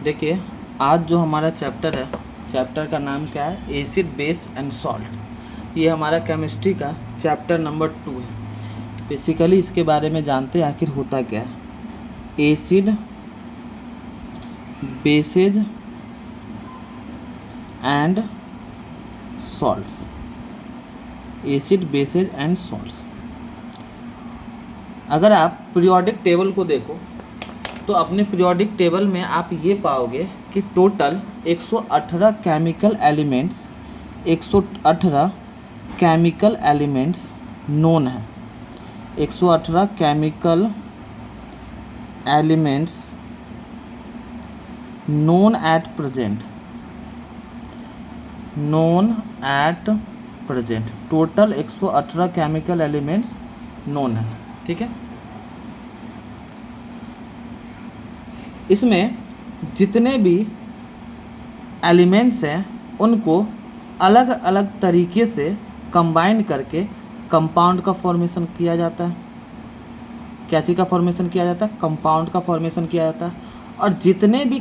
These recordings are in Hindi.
देखिए, आज जो हमारा चैप्टर है, चैप्टर का नाम क्या है? Acid, base and salt. ये हमारा केमिस्ट्री का चैप्टर नंबर 2 है। बेसिकली इसके बारे में जानते हैं आखिर होता क्या है। Acid, bases and salts. Acid, bases and salts. अगर आप पीरियोडिक टेबल को देखो तो अपने पीरियोडिक टेबल में आप ये पाओगे कि total 118 chemical elements 118 chemical elements known है। 118 chemical elements known at present. Total 118 chemical elements known है। ठीक है, इसमें जितने भी एलिमेंट्स हैं उनको अलग अलग तरीके से कंबाइन करके कंपाउंड का फॉर्मेशन किया जाता है। क्या चीज़ का फॉर्मेशन किया जाता है? कंपाउंड का फॉर्मेशन किया जाता है। और जितने भी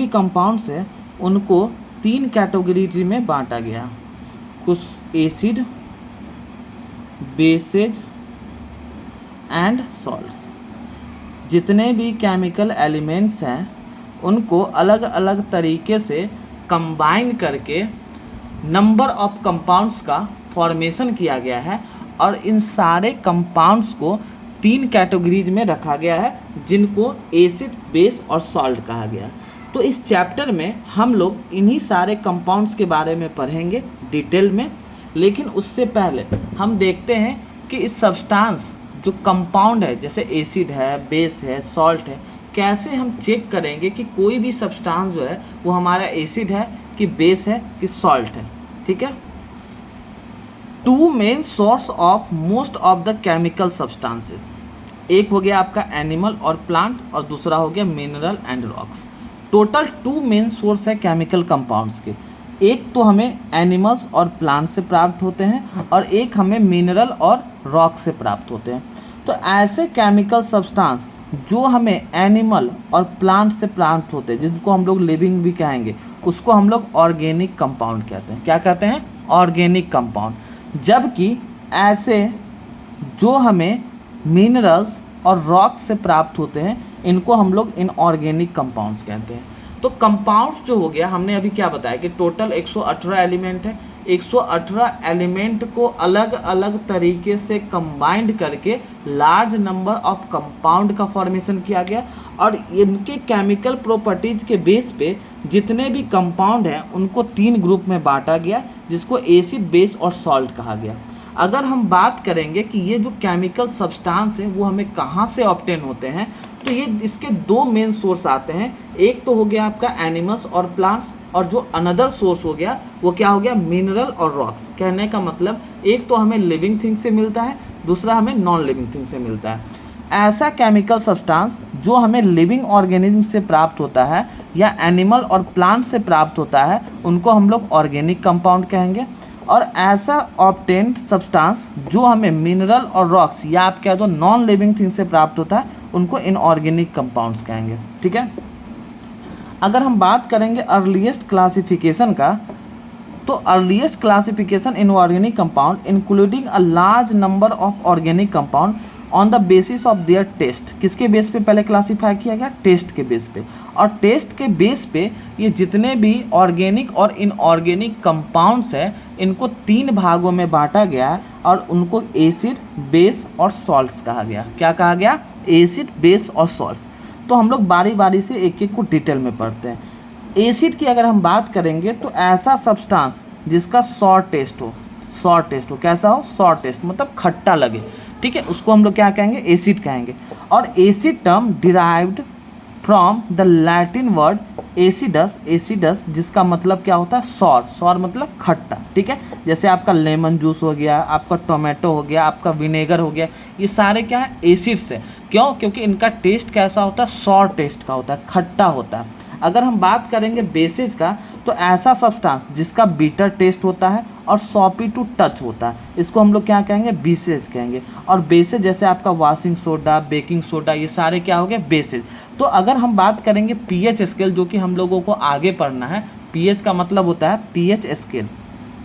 कंपाउंड्स हैं उनको 3 कैटेगरी में बांटा गया। कुछ एसिड, बेसेज एंड सॉल्ट्स। जितने भी केमिकल एलिमेंट्स हैं उनको अलग अलग तरीके से कंबाइन करके नंबर ऑफ कंपाउंड्स का फॉर्मेशन किया गया है। और इन सारे कंपाउंड्स को 3 कैटेगरीज में रखा गया है, जिनको एसिड, बेस और सॉल्ट कहा गया। तो इस चैप्टर में हम लोग इन्हीं सारे कंपाउंड्स के बारे में पढ़ेंगे डिटेल में। लेकिन उससे पहले हम देखते हैं कि इस सब्सटेंस जो कंपाउंड है, जैसे एसिड है, बेस है, सॉल्ट है, कैसे हम चेक करेंगे कि कोई भी सब्सटेंस जो है वो हमारा एसिड है कि बेस है कि सॉल्ट है। ठीक है, 2 main source of most of the chemical substances. एक हो गया आपका एनिमल और प्लांट, और दूसरा हो गया mineral and rocks. Total 2 main source है केमिकल कंपाउंड्स के। एक तो हमें एनिमल्स और प्लांट से प्राप्त होते हैं और एक हमें मिनरल और रॉक से प्राप्त होते हैं। तो ऐसे केमिकल सब्सटेंस जो हमें एनिमल और प्लांट से प्राप्त होते हैं, जिनको हम लोग लिविंग भी कहेंगे, उसको हम लोग ऑर्गेनिक कंपाउंड कहते हैं। क्या कहते हैं? Organic compound. जबकि ऐसे जो हमें मिनरल्स और रॉक से प्राप्त होते हैं, इनको हम लोग इनऑर्गेनिक कंपाउंड्स कहते हैं। तो कंपाउंड्स जो हो गया, हमने अभी क्या बताया कि टोटल 118 एलिमेंट है। 118 एलिमेंट को अलग अलग तरीके से कंबाइंड करके लार्ज नंबर ऑफ कंपाउंड का फॉर्मेशन किया गया। और इनके केमिकल प्रॉपर्टीज के बेस पे जितने भी कंपाउंड हैं उनको 3 ग्रुप में बांटा गया, जिसको एसिड, बेस और सॉल्ट कहा गया। अगर हम बात करेंगे कि ये जो केमिकल सब्सटेंस है वो हमें कहाँ से ऑब्टेन होते हैं, तो ये इसके 2 मेन सोर्स आते हैं। एक तो हो गया आपका एनिमल्स और प्लांट्स, और जो अनदर सोर्स हो गया वो क्या हो गया? मिनरल और रॉक्स। कहने का मतलब एक तो हमें लिविंग थिंग से मिलता है, दूसरा हमें नॉन लिविंग थिंग से मिलता है। ऐसा केमिकल सब्सटेंस जो हमें लिविंग ऑर्गेनिज्म से प्राप्त होता है या एनिमल और प्लांट से प्राप्त होता है, उनको हम लोग ऑर्गेनिक कंपाउंड कहेंगे। और ऐसा ऑब्टेन्ड सब्सटेंस जो हमें मिनरल और रॉक्स या आप कह दो नॉन लिविंग थिंग से प्राप्त होता है, उनको इनऑर्गेनिक कंपाउंड्स कहेंगे। ठीक है, अगर हम बात करेंगे अर्लीस्ट क्लासिफिकेशन का, तो earliest classification inorganic compound including a large number of organic compound on the basis of their taste. किसके बेस पे पहले क्लासीफाई किया गया? टेस्ट के बेस पे। और टेस्ट के बेस पे ये जितने भी ऑर्गेनिक और इनऑर्गेनिक कंपाउंड्स हैं, इनको 3 भागों में बांटा गया है और उनको एसिड, बेस और सॉल्ट्स कहा गया। क्या कहा गया? एसिड, बेस और सॉल्ट्स। तो हम लोग बारी बारी से एक एक को डिटेल में पढ़ते हैं। एसिड की अगर हम बात करेंगे तो ऐसा सब्सटेंस जिसका सॉर टेस्ट हो। कैसा हो? सॉर टेस्ट मतलब खट्टा लगे। ठीक है, उसको हम लोग क्या कहेंगे? एसिड कहेंगे। और acid term derived from the Latin word acidus, जिसका मतलब क्या होता है? सॉर मतलब खट्टा। ठीक है, जैसे आपका लेमन जूस हो गया, आपका टोमेटो हो गया, आपका विनेगर हो गया, ये सारे क्या है? एसिड्स है। क्यों? क्योंकि इनका टेस्ट कैसा होता है? सॉर टेस्ट का होता है, खट्टा होता है। अगर हम बात करेंगे बेसेज का, तो ऐसा सब्सटेंस जिसका बीटर टेस्ट होता है और सॉपी टू टच होता है, इसको हम लोग क्या कहेंगे, बेसेज कहेंगे। और बेसेज जैसे आपका वॉशिंग सोडा, बेकिंग सोडा, ये सारे क्या हो गए, बेसेज। तो अगर हम बात करेंगे पीएच स्केल, जो कि हम लोगों को आगे पढ़ना है, पीएच का मतलब होता है पीएच स्केल,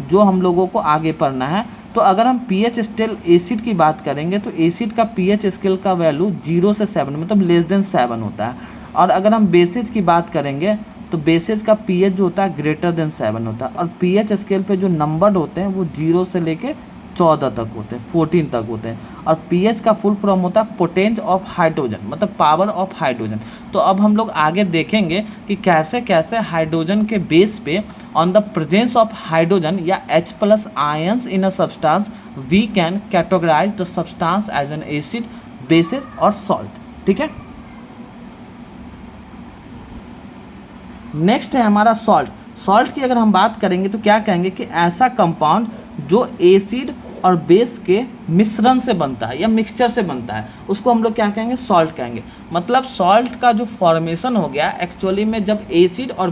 जो हम लोगों को आगे पढ़ना है। तो अगर हम पीएच स्केल एसिड की बात करेंगे, तो एसिड का पीएच स्केल का वैल्यू 0 से 7 मतलब लेस देन 7 होता है। और अगर हम बेसेज की बात करेंगे, तो बेसेज का पीएच जो होता है ग्रेटर देन 7 होता है। और पीएच स्केल पे जो नंबर होते हैं वो 0 से लेके 14 तक होते हैं, 14 तक होते हैं। और पीएच का फुल फॉर्म होता है पोटेंट ऑफ हाइड्रोजन, मतलब पावर ऑफ हाइड्रोजन। तो अब हम लोग आगे देखेंगे कि कैसे कैसे हाइड्रोजन के बेस पे on the presence of hydrogen या H+ ions in a substance we can categorize the substance as an acid, bases और सॉल्ट। ठीक है, नेक्स्ट है हमारा सॉल्ट। सॉल्ट की अगर हम बात करेंगे तो क्या कहेंगे कि ऐसा कंपाउंड जो एसिड और बेस के मिश्रण से बनता है या मिक्सचर से बनता है, उसको हम लोग क्या कहेंगे, सॉल्ट कहेंगे। मतलब सॉल्ट का जो फॉर्मेशन हो गया एक्चुअली में, जब एसिड और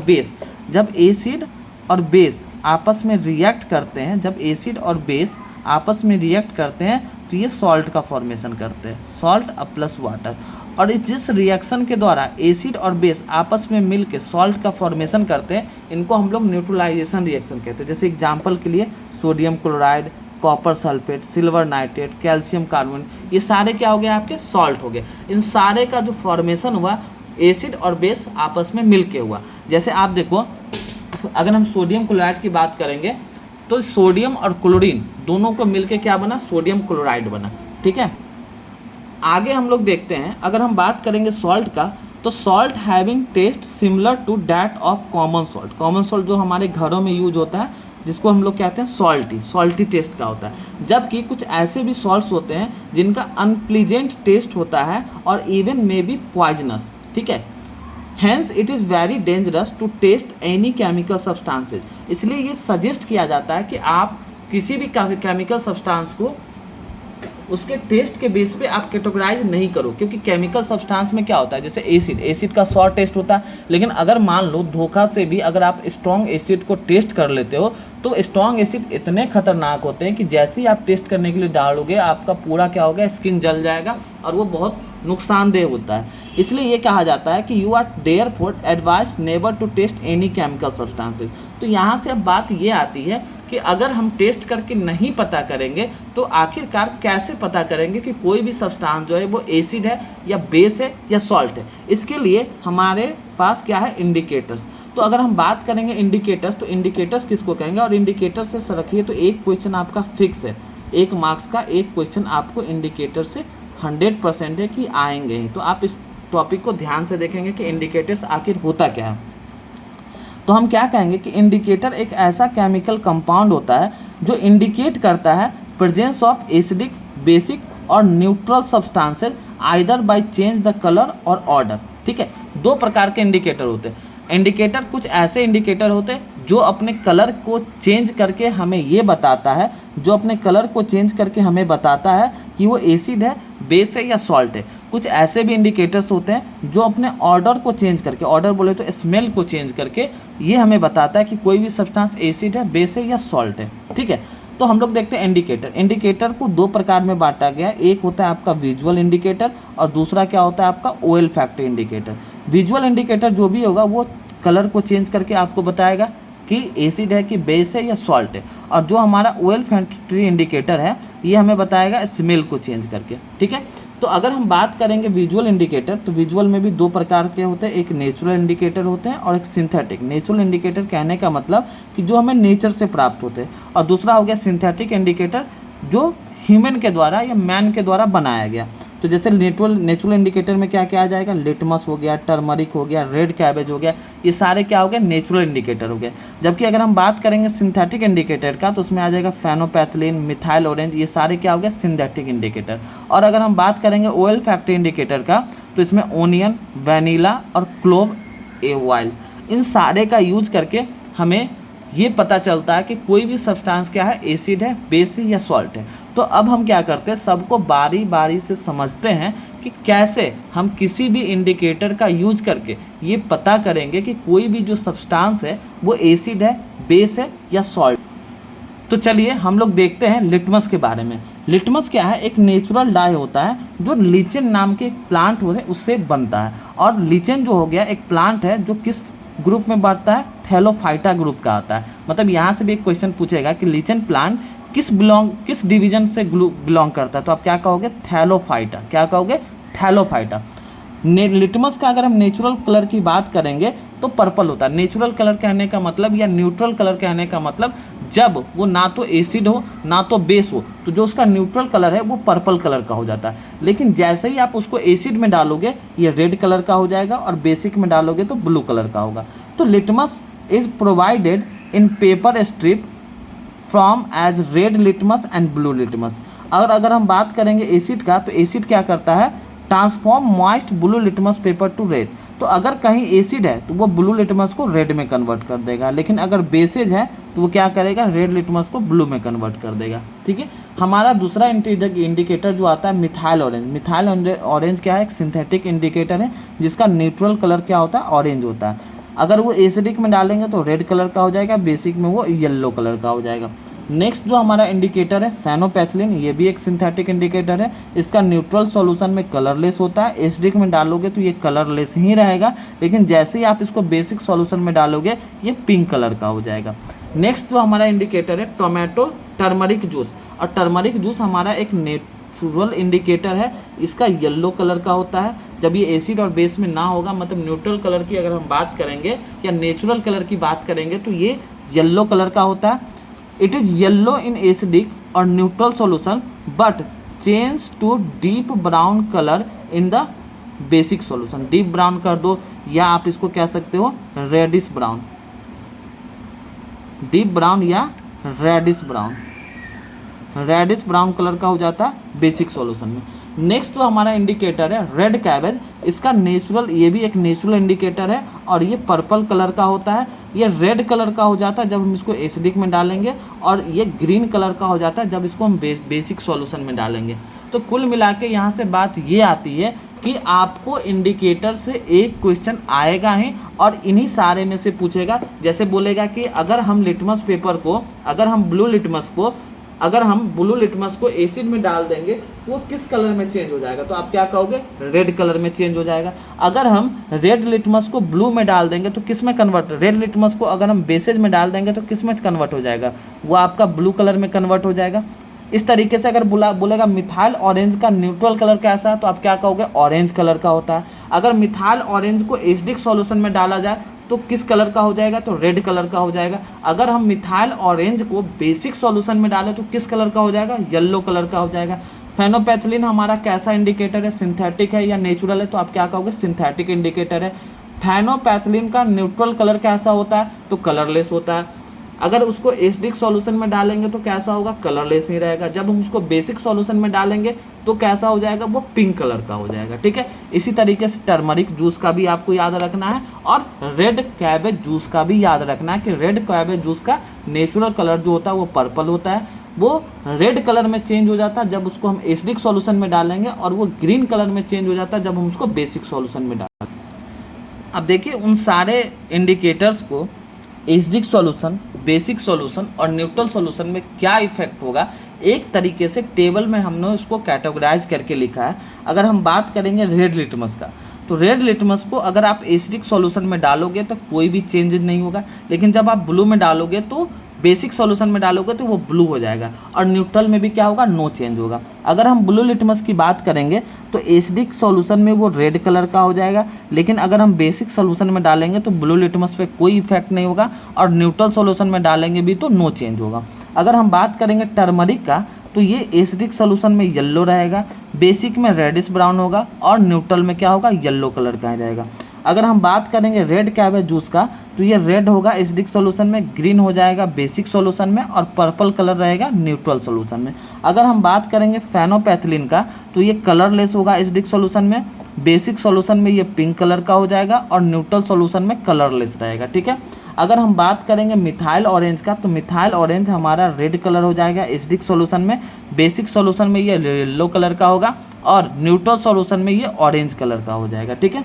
बेस आपस में रिएक्ट करते हैं, जब एसिड और बेस आपस में रिएक्ट करते हैं तो ये सॉल्ट का फॉर्मेशन करते हैं, सॉल्ट प्लस वाटर। और इस जिस रिएक्शन के द्वारा एसिड और बेस आपस में मिल के सॉल्ट का फॉर्मेशन करते हैं, इनको हम लोग न्यूट्रलाइजेशन रिएक्शन कहते हैं। जैसे एग्जांपल के लिए sodium chloride, copper sulphate, silver nitrate, calcium carbonate, ये सारे क्या हो गए, आपके सॉल्ट हो गए। इन सारे का जो फॉर्मेशन हुआ एसिड और बेस आपस में मिल के हुआ। जैसे आप देखो, अगर हम सोडियम क्लोराइड की बात करेंगे, तो सोडियम और क्लोरीन दोनों को मिलके क्या बना, सोडियम क्लोराइड बना। ठीक है, आगे हम लोग देखते हैं, अगर हम बात करेंगे सॉल्ट का, तो salt having taste similar to that of common salt. Common salt जो हमारे घरों में यूज होता है, जिसको हम लोग कहते हैं सॉल्टी टेस्ट का होता है। जबकि कुछ ऐसे भी सॉल्ट्स होते हैं जिनका अनप्लीजेंट टेस्ट होता है और इवन मे बी पॉइजनस। ठीक है, hence it is very dangerous to taste any chemical substances. इसलिए ये सजेस्ट किया जाता है कि आप किसी भी केमिकल सब्सटेंस को उसके टेस्ट के बेस पे आप कैटेगराइज नहीं करो, क्योंकि केमिकल सब्सटेंस में क्या होता है, जैसे एसिड का सॉल्ट टेस्ट होता है, लेकिन अगर मान लो धोखा से भी अगर आप स्ट्रॉन्ग एसिड को टेस्ट कर लेते हो, तो स्ट्रॉन्ग एसिड इतने खतरनाक होते हैं कि जैसे ही आप टेस्ट करने के लिए डालोगे, आपका पूरा क्या होगा, स्किन जल जाएगा और वो बहुत नुकसानदेह होता है। इसलिए ये कहा जाता है कि you are therefore advise never to taste any chemical substances. तो यहाँ से अब बात ये आती है कि अगर हम टेस्ट करके नहीं पता करेंगे तो आखिरकार कैसे पता करेंगे कि कोई भी सब्सटेंस जो है वो एसिड है या बेस है या सॉल्ट है। इसके लिए हमारे पास क्या है, इंडिकेटर्स। तो अगर हम बात करेंगे इंडिकेटर्स, तो इंडिकेटर्स किसको कहेंगे, और इंडिकेटर से रखिए तो एक क्वेश्चन आपका फिक्स है, 1 मार्क्स का एक क्वेश्चन आपको इंडिकेटर से 100% है कि आएंगे ही। तो आप इस टॉपिक को ध्यान से देखेंगे कि इंडिकेटर्स आखिर होता क्या है। तो हम क्या कहेंगे कि इंडिकेटर एक ऐसा केमिकल कंपाउंड होता है जो इंडिकेट करता है प्रेजेंस ऑफ एसिडिक, बेसिक और neutral substances either by change the colour और ऑर्डर। ठीक है, 2 प्रकार के इंडिकेटर होते हैं। इंडिकेटर कुछ ऐसे इंडिकेटर होते हैं जो अपने कलर को चेंज करके हमें ये बताता है, कि वो एसिड है, बेस है या सॉल्ट है। कुछ ऐसे भी इंडिकेटर्स होते हैं जो अपने ऑर्डर को चेंज करके, ऑर्डर बोले तो स्मेल को चेंज करके, ये हमें बताता है कि कोई भी सब्सटेंस एसिड है, बेस है या सॉल्ट है। ठीक है, तो हम लोग देखते हैं इंडिकेटर। इंडिकेटर को 2 प्रकार में बांटा गया है, एक होता है आपका विजुअल इंडिकेटर और दूसरा क्या होता है आपका olfactory indicator. Visual indicator जो भी होगा वो कलर को चेंज करके आपको बताएगा कि एसिड है कि बेस है या सॉल्ट है, और जो हमारा ओएल फैक्ट्री इंडिकेटर है ये हमें बताएगा स्मेल को चेंज करके। ठीक है, तो अगर हम बात करेंगे विजुअल इंडिकेटर, तो विजुअल में भी 2 प्रकार के होते हैं, एक नेचुरल इंडिकेटर होते हैं और एक सिंथेटिक। नेचुरल इंडिकेटर कहने का मतलब कि जो हमें नेचर से प्राप्त होते हैं, और दूसरा हो गया सिंथेटिक इंडिकेटर जो ह्यूमन के द्वारा या मैन के द्वारा बनाया गया। तो जैसे नेचुरल इंडिकेटर में क्या क्या आ जाएगा, लिटमस हो गया, टर्मरिक हो गया, रेड कैबेज हो गया, ये सारे क्या हो गए, नेचुरल इंडिकेटर हो गए। जबकि अगर हम बात करेंगे सिंथेटिक इंडिकेटर का, तो उसमें आ जाएगा फेनोपैथिलीन, मिथाइल ऑरेंज, ये सारे क्या हो गए, सिंथेटिक इंडिकेटर। और अगर हम बात करेंगे ओएल फैक्ट्री इंडिकेटर का, तो इसमें ओनियन, वैनिला और क्लोव ए ऑयल, इन सारे का यूज करके हमें ये पता चलता है कि कोई भी सब्सटेंस क्या है, एसिड है, बेस है या सॉल्ट है। तो अब हम क्या करते हैं, सबको बारी बारी से समझते हैं कि कैसे हम किसी भी इंडिकेटर का यूज करके ये पता करेंगे कि कोई भी जो सब्सटेंस है वो एसिड है, बेस है या सॉल्ट। तो चलिए हम लोग देखते हैं लिटमस के बारे में। लिटमस क्या है, एक नेचुरल डाई होता है जो लीचेन नाम के एक प्लांट होते हैं उससे बनता है। और लीचेन जो हो गया एक प्लांट है जो किस ग्रुप में बढ़ता है, थैलोफाइटा ग्रुप का आता है। मतलब यहाँ से भी एक क्वेश्चन पूछेगा कि लीचेन प्लांट किस डिवीजन से बिलोंग करता है, तो आप क्या कहोगे, थैलोफाइटा। क्या कहोगे, थैलोफाइटा। लिटमस का अगर हम नेचुरल कलर की बात करेंगे तो पर्पल होता है। नेचुरल कलर कहने का मतलब या न्यूट्रल कलर कहने का मतलब जब वो ना तो एसिड हो ना तो बेस हो, तो जो उसका न्यूट्रल कलर है वो पर्पल कलर का हो जाता है। लेकिन जैसे ही आप उसको एसिड में डालोगे ये रेड कलर का हो जाएगा और बेसिक में डालोगे तो ब्लू कलर का होगा। तो litmus is provided in paper strip from as red litmus and blue litmus. अगर हम बात करेंगे एसिड का, तो एसिड क्या करता है, transform moist blue litmus paper two red. तो अगर कहीं एसिड है तो वो ब्लू लिटमस को रेड में कन्वर्ट कर देगा, लेकिन अगर बेसेज है तो वो क्या करेगा, रेड लिटमस को ब्लू में कन्वर्ट कर देगा। ठीक है, हमारा दूसरा इंडिकेटर जो आता है मिथाइल ऑरेंज। मिथाइल ऑरेंज क्या है, एक सिंथेटिक इंडिकेटर है जिसका न्यूट्रल कलर क्या होता है, ऑरेंज होता है। अगर वो एसिडिक में डालेंगे तो रेड कलर का हो जाएगा, बेसिक में वो येलो कलर का हो जाएगा। नेक्स्ट जो हमारा इंडिकेटर है फेनोपैथिलीन, ये भी एक सिंथेटिक इंडिकेटर है। इसका न्यूट्रल सॉल्यूशन में कलरलेस होता है, एसिडिक में डालोगे तो ये कलरलेस ही रहेगा, लेकिन जैसे ही आप इसको बेसिक सॉल्यूशन में डालोगे ये पिंक कलर का हो जाएगा। नेक्स्ट जो हमारा इंडिकेटर है टोमेटो टर्मरिक जूस, और टर्मरिक जूस हमारा एक नेचुरल इंडिकेटर है। इसका येलो कलर का होता है जब ये एसिड और बेस में ना होगा, मतलब न्यूट्रल कलर की अगर हम बात करेंगे या नेचुरल कलर की बात करेंगे तो ये येलो कलर का होता है। It is yellow in acidic or neutral solution but change to deep brown color in the basic solution। deep brown कर दो या आप इसको कह सकते हो रेडिश ब्राउन, डीप ब्राउन या reddish brown. Reddish brown colour का हो जाता है बेसिक सॉल्यूशन में। नेक्स्ट जो हमारा इंडिकेटर है रेड कैबेज, इसका नेचुरल, ये भी एक नेचुरल इंडिकेटर है और ये पर्पल कलर का होता है। ये रेड कलर का हो जाता है जब हम इसको एसिडिक में डालेंगे, और ये ग्रीन कलर का हो जाता है जब इसको हम बेसिक सॉल्यूशन में डालेंगे। तो कुल मिला के यहाँ से बात ये आती है कि आपको इंडिकेटर से एक क्वेश्चन आएगा ही और इन्हीं सारे में से पूछेगा। जैसे बोलेगा कि अगर हम लिटमस पेपर को, अगर हम ब्लू लिटमस को एसिड में डाल देंगे तो वो किस कलर में चेंज हो जाएगा, तो आप क्या कहोगे, रेड कलर में चेंज हो जाएगा। अगर हम रेड लिटमस को ब्लू में डाल देंगे तो किस में कन्वर्ट, रेड लिटमस को अगर हम बेसेज में डाल देंगे तो किस में कन्वर्ट हो जाएगा, वो आपका ब्लू कलर में कन्वर्ट हो जाएगा। इस तरीके से अगर बोलेगा मिथाइल ऑरेंज का न्यूट्रल कलर कैसा है, तो आप क्या कहोगे, ऑरेंज कलर का होता है। अगर मिथाइल ऑरेंज को एसिडिक सॉल्यूशन में डाला जाए तो किस कलर का हो जाएगा, तो रेड कलर का हो जाएगा। अगर हम मिथाइल ऑरेंज को बेसिक सॉल्यूशन में डालें तो किस कलर का हो जाएगा, येलो कलर का हो जाएगा। फेनोपैथिलीन हमारा कैसा इंडिकेटर है, सिंथेटिक है या नेचुरल है, तो आप क्या कहोगे, सिंथेटिक इंडिकेटर है। फेनोपैथिलीन का न्यूट्रल कलर कैसा होता है, तो कलरलेस होता है। अगर उसको एसिडिक सॉल्यूशन में डालेंगे तो कैसा होगा, कलरलेस ही रहेगा। जब हम उसको बेसिक सॉल्यूशन में डालेंगे तो कैसा हो जाएगा, वो पिंक कलर का हो जाएगा। ठीक है, इसी तरीके से टर्मरिक जूस का भी आपको याद रखना है और रेड कैबेज जूस का भी याद रखना है कि रेड कैबेज जूस का नेचुरल कलर जो होता है वो पर्पल होता है, वो रेड कलर में चेंज हो जाता है जब उसको हम एसिडिक सॉल्यूशन में डालेंगे, और वो ग्रीन कलर में चेंज हो जाता है जब हम उसको बेसिक सॉल्यूशन में डालेंगे। अब देखिए उन सारे इंडिकेटर्स को एसिडिक सॉल्यूशन, बेसिक सॉल्यूशन और न्यूट्रल सॉल्यूशन में क्या इफेक्ट होगा, एक तरीके से टेबल में हमने उसको कैटेगराइज करके लिखा है। अगर हम बात करेंगे रेड लिटमस का, तो रेड लिटमस को अगर आप एसिडिक सॉल्यूशन में डालोगे तो कोई भी चेंज नहीं होगा, लेकिन जब आप ब्लू में डालोगे तो बेसिक सॉल्यूशन में डालोगे तो वो ब्लू हो जाएगा, और न्यूट्रल में भी क्या होगा, नो चेंज होगा। अगर हम ब्लू लिटमस की बात करेंगे तो एसिडिक सॉल्यूशन में वो रेड कलर का हो जाएगा, लेकिन अगर हम बेसिक सॉल्यूशन में डालेंगे तो ब्लू लिटमस पे कोई इफेक्ट नहीं होगा, और न्यूट्रल सॉल्यूशन में डालेंगे भी तो नो चेंज होगा। अगर हम बात करेंगे टर्मरिक का, तो ये एसिडिक सॉल्यूशन में येलो रहेगा, बेसिक में रेडिश ब्राउन होगा, और न्यूट्रल में क्या होगा, येलो कलर का रहेगा। अगर हम बात करेंगे रेड कैबेज जूस का, तो ये रेड होगा एसिडिक सॉल्यूशन में, ग्रीन हो जाएगा बेसिक सॉल्यूशन में, और पर्पल कलर रहेगा न्यूट्रल सॉल्यूशन में। अगर हम बात करेंगे फेनोपैथिलीन का, तो ये कलरलेस होगा एसिडिक सॉल्यूशन में, बेसिक सॉल्यूशन में ये पिंक कलर का हो जाएगा और न्यूट्रल सॉल्यूशन में कलरलेस रहेगा, ठीक है। अगर हम बात करेंगे मिथाइल ऑरेंज का, तो मिथाइल ऑरेंज हमारा रेड कलर हो जाएगा एसिडिक सॉल्यूशन में, बेसिक सॉल्यूशन में ये येलो कलर का होगा और न्यूट्रल सॉल्यूशन में ये ऑरेंज कलर का हो जाएगा, ठीक है।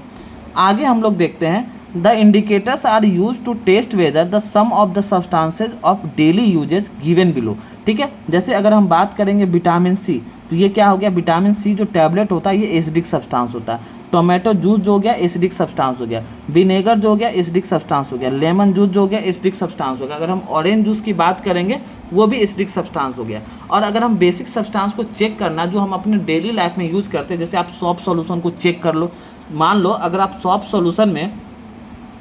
आगे हम लोग देखते हैं, the indicators are use to test whether the some of the substances of daily usage given below, ठीक है। जैसे अगर हम बात करेंगे विटामिन सी, तो ये क्या हो गया, विटामिन सी जो टैबलेट होता है ये एसिडिक सब्सटेंस होता है। टोमेटो जूस जो हो गया एसिडिक सब्सटेंस हो गया, विनेगर जो हो गया एसिडिक सब्सटेंस हो गया, लेमन जूस जो हो गया एसिडिक सब्सटेंस हो गया। अगर हम ऑरेंज जूस की बात करेंगे वो भी एसिडिक सब्सटेंस हो गया। और अगर हम बेसिक सब्सटेंस को चेक करना जो हम अपने डेली लाइफ में यूज़ करते हैं, जैसे आप सॉप सॉल्यूशन को चेक कर लो। मान लो अगर आप सॉप सॉल्यूशन में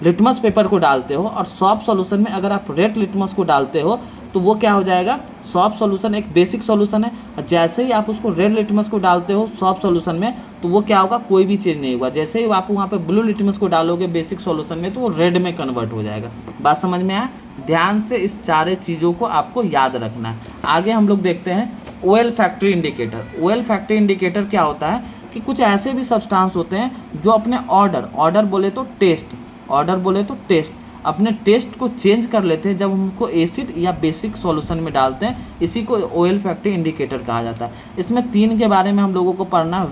लिटमस पेपर को डालते हो और सॉप सॉल्यूशन में अगर आप रेड लिटमस को डालते हो, तो वो क्या हो जाएगा, सॉप सॉल्यूशन एक बेसिक सॉल्यूशन है। जैसे ही आप उसको रेड लिटमस को डालते हो सॉप सॉल्यूशन में, तो वो क्या होगा, कोई भी चेंज नहीं होगा। जैसे ही आप वहाँ पे ब्लू लिटमस को डालोगे बेसिक सॉल्यूशन में, तो वो रेड में कन्वर्ट हो जाएगा। बात समझ में आया? ध्यान से इस सारे चीज़ों को आपको याद रखना है। आगे हम लोग देखते हैं olfactory indicator. Olfactory indicator क्या होता है कि कुछ ऐसे भी सब्सटेंस होते हैं जो अपने ऑर्डर बोले तो टेस्ट अपने टेस्ट को चेंज कर लेते हैं जब हम उनको एसिड या बेसिक सॉल्यूशन में डालते हैं। इसी को ओएल फैक्ट्री इंडिकेटर कहा जाता है। इसमें 3 के बारे में हम लोगों को पढ़ना है,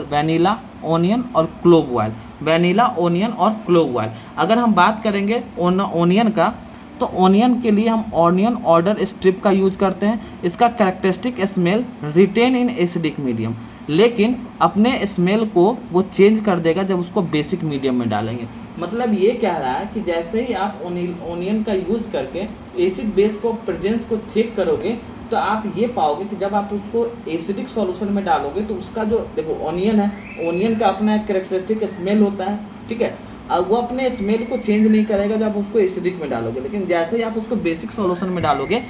वैनिला, ओनियन और क्लोव ऑयल। वैनिला, ओनियन और क्लोव ऑयल। अगर हम बात करेंगे ओनियन का, तो ओनियन के लिए हम ओनियन ऑर्डर स्ट्रिप का यूज करते हैं। इसका characteristic smell retain in acidic medium, लेकिन अपने स्मेल को वो चेंज कर देगा जब उसको बेसिक मीडियम में डालेंगे। मतलब ये कह रहा है कि जैसे ही आप ओनियन का यूज करके एसिड बेस को प्रेजेंस को चेक करोगे, तो आप ये पाओगे कि जब आप उसको एसिडिक सॉल्यूशन में डालोगे तो उसका जो देखो ओनियन है, ओनियन का अपना एक कैरेक्टरिस्टिक स्मेल होता है, ठीक है। अब वो अपने स्मेल को चेंज नहीं करेगा जब आप उसको एसिडिक में डालोगे, लेकिन जैसे ही आप उसको बेसिक सॉल्यूशन में डालोगे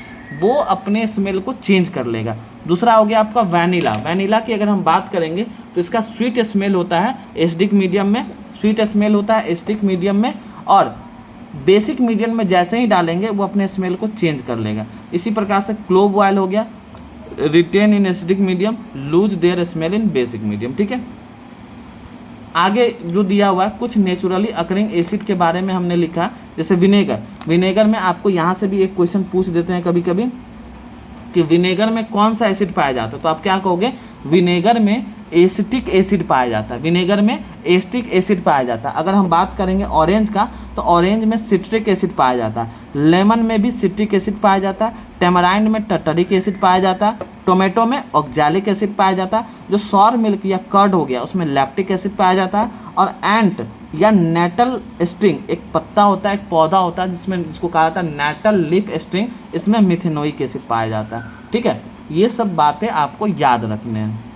वो अपने स्मेल को चेंज कर लेगा। दूसरा हो गया आपका वैनिला। वैनिला की अगर हम बात करेंगे तो इसका स्वीट स्मेल होता है एसिडिक मीडियम में, स्वीट स्मेल होता है एसिडिक मीडियम में, और बेसिक मीडियम में जैसे ही डालेंगे वो अपने स्मेल को चेंज कर लेगा। इसी प्रकार से क्लोव ऑयल हो गया, retain in acidic medium, lose their smell in basic medium, ठीक है। आगे जो दिया हुआ है कुछ नेचुरली अकरिंग एसिड के बारे में हमने लिखा, जैसे विनेगर में आपको यहाँ से भी एक क्वेश्चन पूछ देते हैं कभी कभी कि विनेगर में कौन सा एसिड पाया जाता है, तो आप क्या कहोगे, विनेगर में एसिटिक एसिड पाया जाता है, विनेगर में एसिटिक एसिड पाया जाता है। अगर हम बात करेंगे ऑरेंज का, तो ऑरेंज में सिट्रिक एसिड पाया जाता है, लेमन में भी सिट्रिक एसिड पाया जाता है, टेमराइंड में टर्टरिक एसिड पाया जाता है, टोमेटो में ऑक्जैलिक एसिड पाया जाता है, जो सॉर मिल्क या कर्ड हो गया उसमें लैक्टिक एसिड पाया जाता है, और एंट या नेटल स्ट्रिंग एक पत्ता होता है, एक पौधा होता है जिसको कहा जाता है नेटल लीफ स्ट्रिंग, इसमें मिथेनोइक एसिड पाया जाता है, ठीक है। ये सब बातें आपको याद रखने हैं।